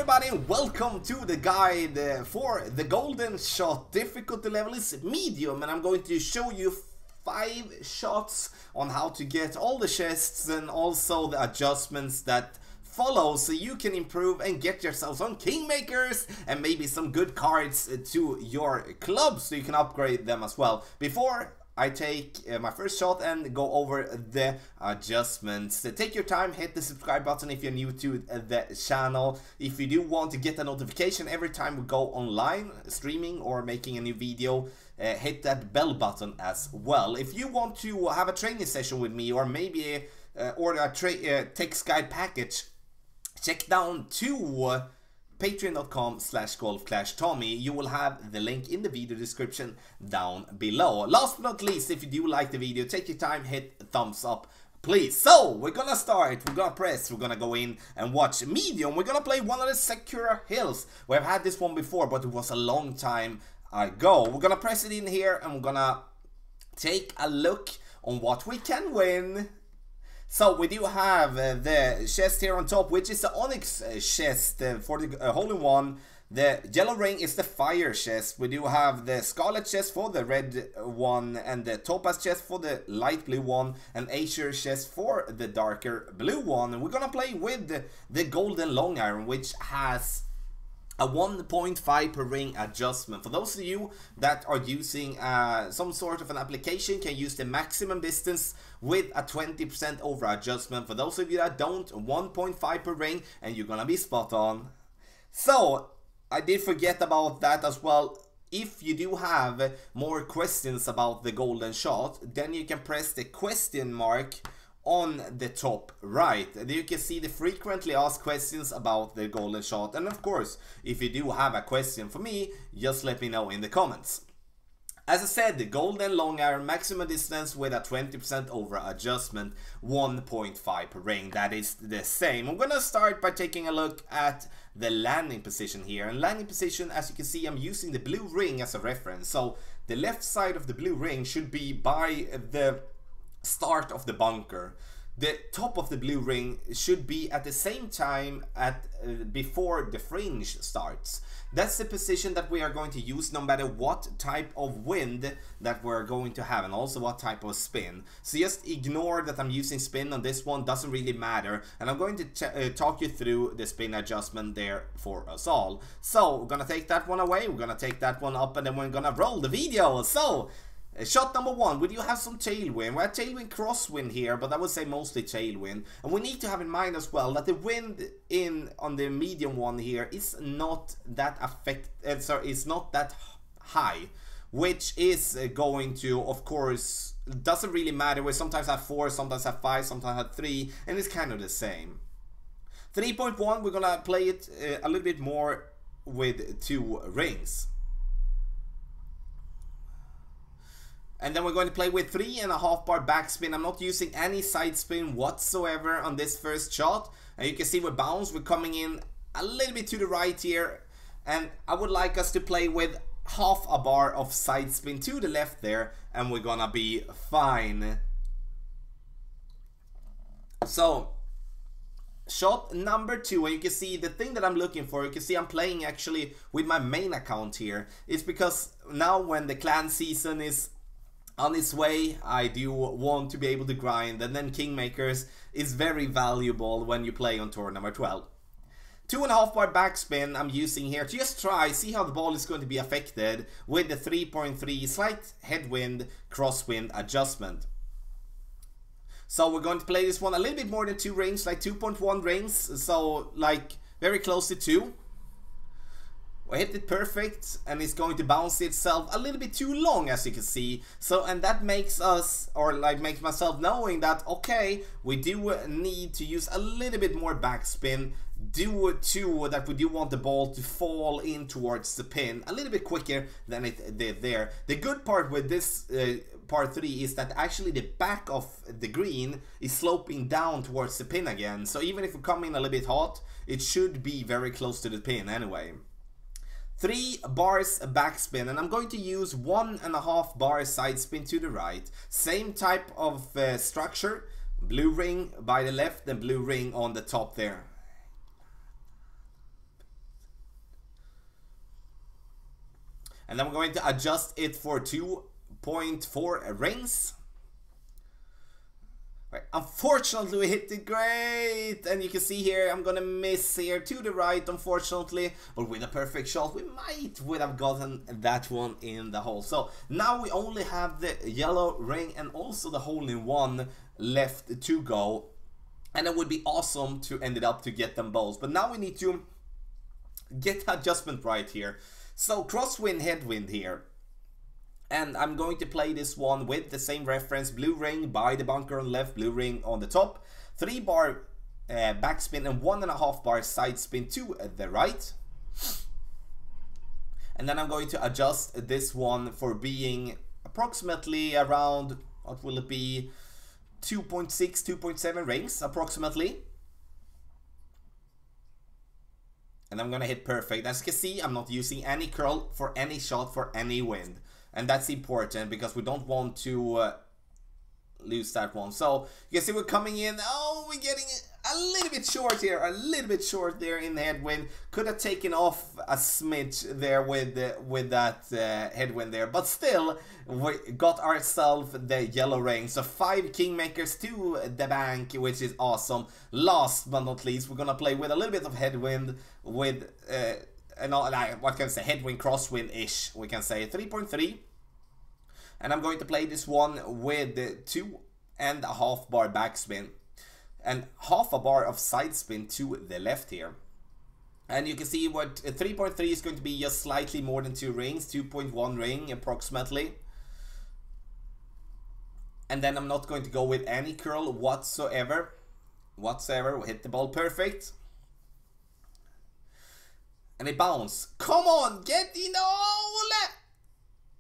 everybody and welcome to the guide for the golden shot. Difficulty level is medium and I'm going to show you 5 shots on how to get all the chests and also the adjustments that follow so you can improve and get yourself some kingmakers and maybe some good cards to your club so you can upgrade them as well. Before I take my first shot and go over the adjustments. Take your time, hit the subscribe button if you're new to the channel. If you do want to get a notification every time we go online, streaming or making a new video, hit that bell button as well. If you want to have a training session with me or maybe order a text guide package, check down to patreon.com/golfclashtommy. You will have the link in the video description down below. Last but not least, if you do like the video, take your time, hit thumbs up please. So we're gonna start, we're gonna go in and watch medium. We're gonna play one of the Sakura hills. We've had this one before, but it was a long time ago. We're gonna press it in here and we're gonna take a look on what we can win. So we do have the chest here on top, which is the Onyx chest for the hole-in-one. The yellow ring is the fire chest. We do have the scarlet chest for the red one, and the topaz chest for the light blue one, and azure chest for the darker blue one. And we're gonna play with the golden long iron, which has a 1.5 per ring adjustment. For those of you that are using some sort of an application, can use the maximum distance with a 20% over adjustment. For those of you that don't, 1.5 per ring and you're gonna be spot on. So I did forget about that as well. If you do have more questions about the golden shot, then you can press the question mark on the top right. There you can see the frequently asked questions about the golden shot. And of course, if you do have a question for me, just let me know in the comments. As I said, the golden long iron maximum distance with a 20% over adjustment, 1.5 per ring. That is the same. I'm gonna start by taking a look at the landing position here. And landing position, as you can see, I'm using the blue ring as a reference. So the left side of the blue ring should be by the start of the bunker. The top of the blue ring should be at the same time before the fringe starts. That's the position that we are going to use no matter what type of wind that we're going to have, and also what type of spin. So just ignore that I'm using spin on this one, doesn't really matter. And I'm going to talk you through the spin adjustment there for us all. So we're gonna take that one away, we're gonna take that one up, and then we're gonna roll the video. So shot number 1, we do have some tailwind. We have tailwind crosswind here, but I would say mostly tailwind. And we need to have in mind as well that the wind on the medium one here is not that it's not that high, which is going to, of course, doesn't really matter. We sometimes have 4, sometimes have 5, sometimes have 3, and it's kind of the same. 3.1, we're gonna play it a little bit more with 2 rings. And then we're going to play with 3.5 bar backspin. I'm not using any side spin whatsoever on this first shot. And you can see with bounce, we're coming in a little bit to the right here. And I would like us to play with half a bar of side spin to the left there. And we're gonna be fine. So shot number 2, and you can see the thing that I'm looking for, you can see I'm playing actually with my main account here. It's because now when the clan season is on its way, I do want to be able to grind, and then kingmakers is very valuable when you play on tour number 12. 2.5 bar backspin I'm using here to just see how the ball is going to be affected with the 3.3 slight headwind crosswind adjustment. So we're going to play this one a little bit more than 2 rings, like 2.1 rings, so like very close to 2. We hit it perfect, and it's going to bounce itself a little bit too long, as you can see. So, and that makes us, or like makes myself knowing that, okay, we do need to use a little bit more backspin due to that we do want the ball to fall in towards the pin a little bit quicker than it did there. The good part with this part 3 is that actually the back of the green is sloping down towards the pin again. So even if we come in a little bit hot, it should be very close to the pin anyway. 3 bars backspin, and I'm going to use 1.5 bar side spin to the right. Same type of structure, blue ring by the left and blue ring on the top there. And then we're going to adjust it for 2.4 rings. Right. Unfortunately, we hit it great, and you can see here I'm gonna miss here to the right, unfortunately, but with a perfect shot we would have gotten that one in the hole. So now we only have the yellow ring and also the hole-in-one left to go, and it would be awesome to end it up to get them both. But now we need to get the adjustment right here. So crosswind, headwind here. And I'm going to play this one with the same reference: blue ring by the bunker on the left, blue ring on the top, 3 bar backspin and 1.5 bar side spin to the right. And then I'm going to adjust this one for being approximately around, what will it be, 2.6, 2.7 rings approximately. And I'm gonna hit perfect. As you can see, I'm not using any curl for any shot for any wind. And that's important because we don't want to lose that one. So you can see we're coming in. Oh, we're getting a little bit short here. A little bit short there in the headwind. Could have taken off a smidge there with that headwind there. But still, we got ourselves the yellow ring. So 5 kingmakers to the bank, which is awesome. Last but not least, we're going to play with a little bit of headwind with... what can I say, headwind, crosswind-ish, we can say 3.3. And I'm going to play this one with 2.5 bar backspin and half a bar of side spin to the left here. And you can see what 3.3 is going to be just slightly more than 2 rings, 2.1 ring approximately. And then I'm not going to go with any curl whatsoever. We'll hit the ball perfect. And it bounced. Come on, get in the hole!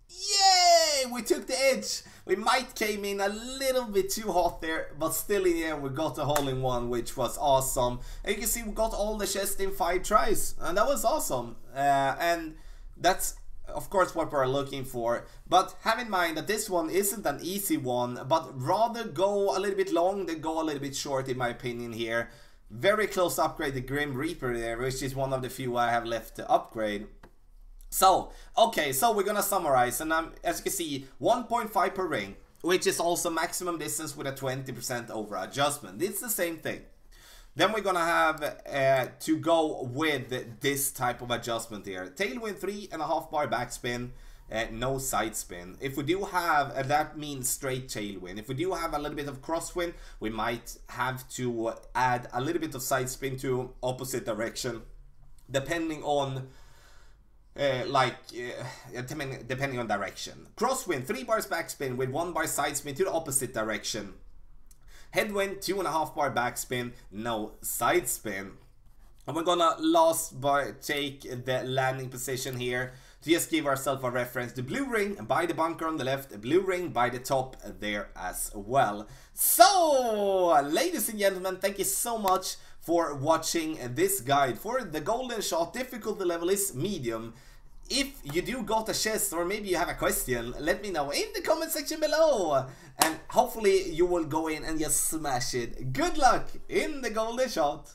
Yay! We took the edge. We might came in a little bit too hot there, but still in the end we got the hole-in-one, which was awesome. And you can see we got all the chests in 5 tries, and that was awesome. And that's of course what we're looking for. But have in mind that this one isn't an easy one, but rather go a little bit long than go a little bit short, in my opinion here. Very close to upgrade the Grim Reaper there, which is one of the few I have left to upgrade. So, okay, so we're gonna summarize, and as you can see, 1.5 per ring, which is also maximum distance with a 20% over adjustment. It's the same thing. Then we're gonna have to go with this type of adjustment here. Tailwind, 3.5 bar backspin, no side spin. If we do have, that means straight tailwind. If we do have a little bit of crosswind, we might have to add a little bit of side spin to opposite direction, depending on depending on direction. Crosswind, 3 bars backspin with 1 bar side spin to the opposite direction. Headwind, 2.5 bar backspin, no side spin. And we're gonna last by take the landing position here to just give ourselves a reference. The blue ring by the bunker on the left, the blue ring by the top there as well. So, ladies and gentlemen, thank you so much for watching this guide for the golden shot. Difficulty level is medium. If you do got a chest, or maybe you have a question, let me know in the comment section below. And hopefully you will go in and just smash it. Good luck in the golden shot.